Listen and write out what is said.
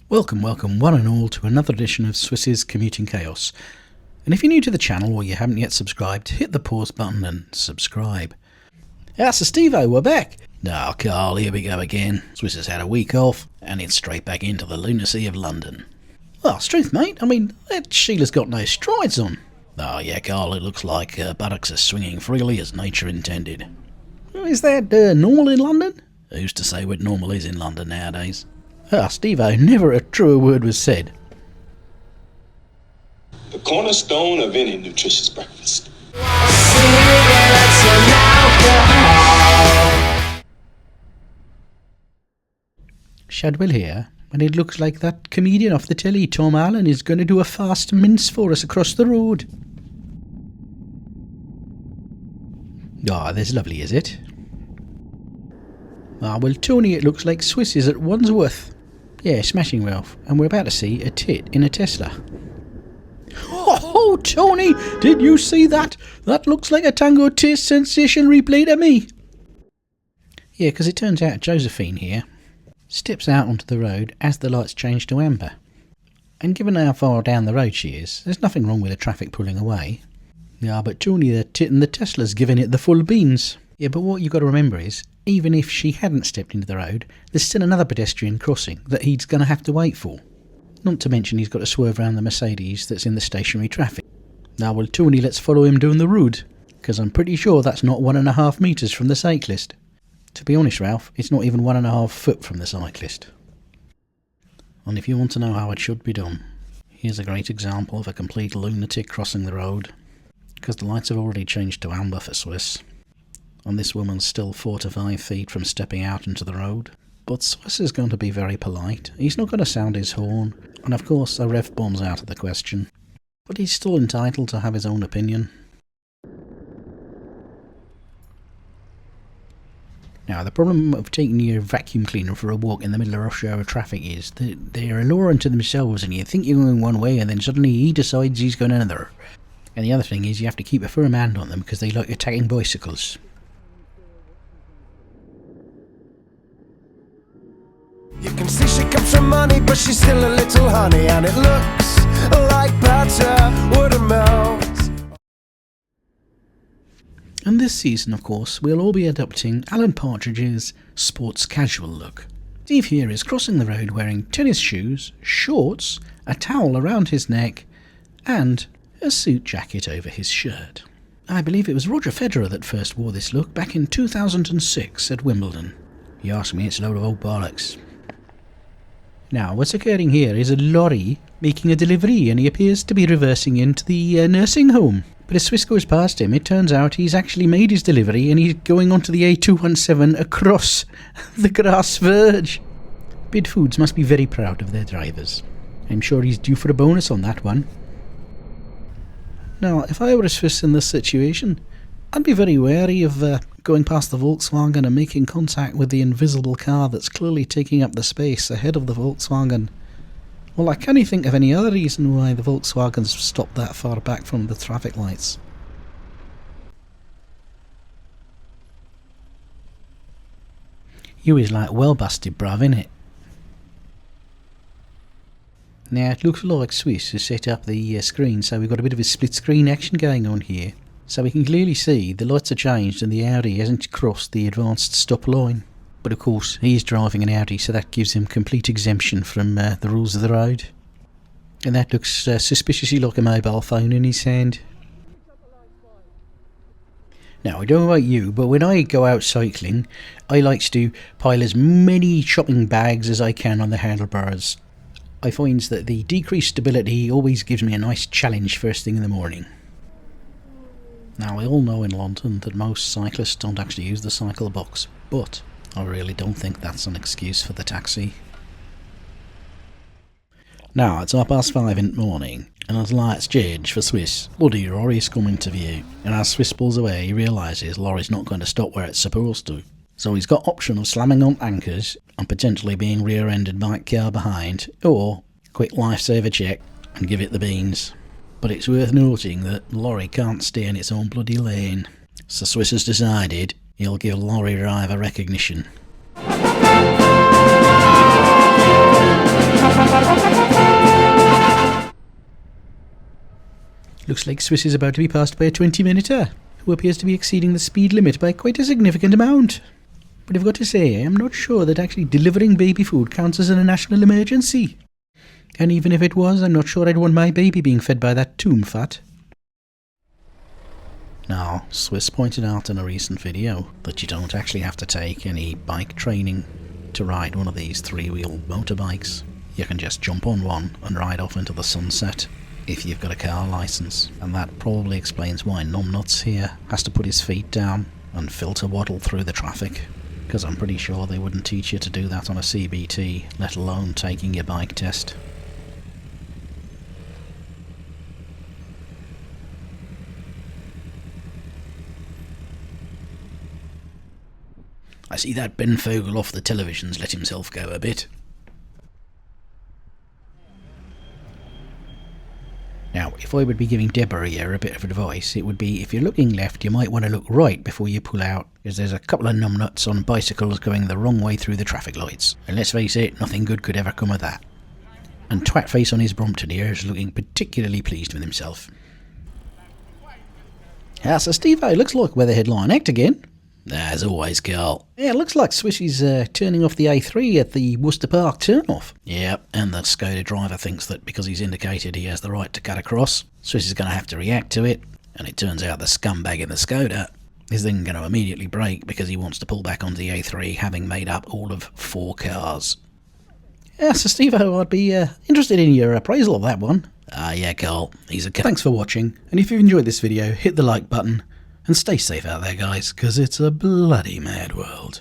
Welcome one and all to another edition of Swiss's Commuting Chaos. And if you're new to the channel or you haven't yet subscribed, hit the pause button and subscribe. So Steve-O, we're back. No, Carl, here we go again. Swiss has had a week off, and it's straight back into the lunacy of London. Well, strength, mate. I mean, that Sheila's got no strides on. Oh yeah, Carl, it looks like buttocks are swinging freely as nature intended. Is that normal in London? Who's to say what normal is in London nowadays? Steve-O, never a truer word was said. The cornerstone of any nutritious breakfast. Shadwell here, and it looks like that comedian off the telly, Tom Allen, is going to do a fast mince for us across the road. There's lovely, is it? Well, Tony, it looks like Swiss is at Wandsworth. Yeah, smashing, Ralph. And we're about to see a tit in a Tesla. Oh, Tony, did you see that? That looks like a Tango Tit sensation replay to me. Yeah, because it turns out Josephine here steps out onto the road as the lights change to amber. And given how far down the road she is, there's nothing wrong with the traffic pulling away. Yeah, but Tony, the tit in the Tesla's giving it the full beans. Yeah, but what you've got to remember is, even if she hadn't stepped into the road, there's still another pedestrian crossing that he's going to have to wait for. Not to mention he's got to swerve around the Mercedes that's in the stationary traffic. Now, well, Tony, let's follow him down the road, because I'm pretty sure that's not 1.5 metres from the cyclist. To be honest, Ralph, it's not even 1.5 foot from the cyclist. And if you want to know how it should be done, here's a great example of a complete lunatic crossing the road, because the lights have already changed to amber for Swiss. And this woman's still 4 to 5 feet from stepping out into the road. But Swiss is going to be very polite. He's not going to sound his horn, and of course a ref bomb's out of the question. But he's still entitled to have his own opinion. Now, the problem of taking your vacuum cleaner for a walk in the middle of rush hour traffic is that they're alluring to themselves, and you think you're going one way and then suddenly he decides he's going another. And the other thing is you have to keep a firm hand on them because they like attacking bicycles. You can see she comes from money, but she's still a little honey, and it looks like butter would melt. And this season, of course, we'll all be adopting Alan Partridge's sports casual look. Steve here is crossing the road wearing tennis shoes, shorts, a towel around his neck, and a suit jacket over his shirt. I believe it was Roger Federer that first wore this look back in 2006 at Wimbledon. You ask me, it's a load of old bollocks. Now, what's occurring here is a lorry making a delivery, and he appears to be reversing into the nursing home. But as Swiss goes past him, it turns out he's actually made his delivery and he's going onto the A217 across the grass verge. Bid Foods must be very proud of their drivers. I'm sure he's due for a bonus on that one. Now, if I were a Swiss in this situation, I'd be very wary of going past the Volkswagen and making contact with the invisible car that's clearly taking up the space ahead of the Volkswagen. Well, I can't think of any other reason why the Volkswagen's stopped that far back from the traffic lights. You is like well busted, bruv, innit? Now, it looks like Swiss has set up the screen, so we've got a bit of a split screen action going on here. So we can clearly see the lights are changed and the Audi hasn't crossed the advanced stop line. But of course, he's driving an Audi, so that gives him complete exemption from the rules of the road. And that looks suspiciously like a mobile phone in his hand. Now, I don't know about you, but when I go out cycling, I like to pile as many shopping bags as I can on the handlebars. I find that the decreased stability always gives me a nice challenge first thing in the morning. Now, we all know in London that most cyclists don't actually use the cycle box, but I really don't think that's an excuse for the taxi. Now, it's 5:30 in the morning, and as lights change for Swiss, bloody lorry's come into view, and as Swiss pulls away, he realises lorry's not going to stop where it's supposed to. So he's got option of slamming on anchors and potentially being rear-ended by a car behind, or quick lifesaver check and give it the beans. But it's worth noting that lorry can't stay in its own bloody lane, so Swiss has decided he'll give lorry driver recognition. Looks like Swiss is about to be passed by a 20-minuter, who appears to be exceeding the speed limit by quite a significant amount. But I've got to say, I'm not sure that actually delivering baby food counts as a national emergency. And even if it was, I'm not sure I'd want my baby being fed by that tomb fat. Now, Swiss pointed out in a recent video that you don't actually have to take any bike training to ride one of these three-wheel motorbikes. You can just jump on one and ride off into the sunset if you've got a car license. And that probably explains why Numbnuts here has to put his feet down and filter waddle through the traffic. Because I'm pretty sure they wouldn't teach you to do that on a CBT, let alone taking your bike test. I see that Ben Fogel off the television's let himself go a bit. Now, if I would be giving Deborah here a bit of advice, it would be if you're looking left, you might want to look right before you pull out, because there's a couple of numbnuts on bicycles going the wrong way through the traffic lights. And let's face it, nothing good could ever come of that. And Twatface on his Brompton here is looking particularly pleased with himself. So Steve-O, looks like we're the headline act again. As always, Carl. Yeah, it looks like Swissy's turning off the A3 at the Worcester Park turnoff. Yep, and the Skoda driver thinks that because he's indicated he has the right to cut across, Swissy's going to have to react to it. And it turns out the scumbag in the Skoda is then going to immediately brake because he wants to pull back onto the A3, having made up all of 4 cars. Yeah, so Steve-O, I'd be interested in your appraisal of that one. Yeah, Carl, he's a... Thanks for watching, and if you've enjoyed this video, hit the like button. And stay safe out there, guys, because it's a bloody mad world.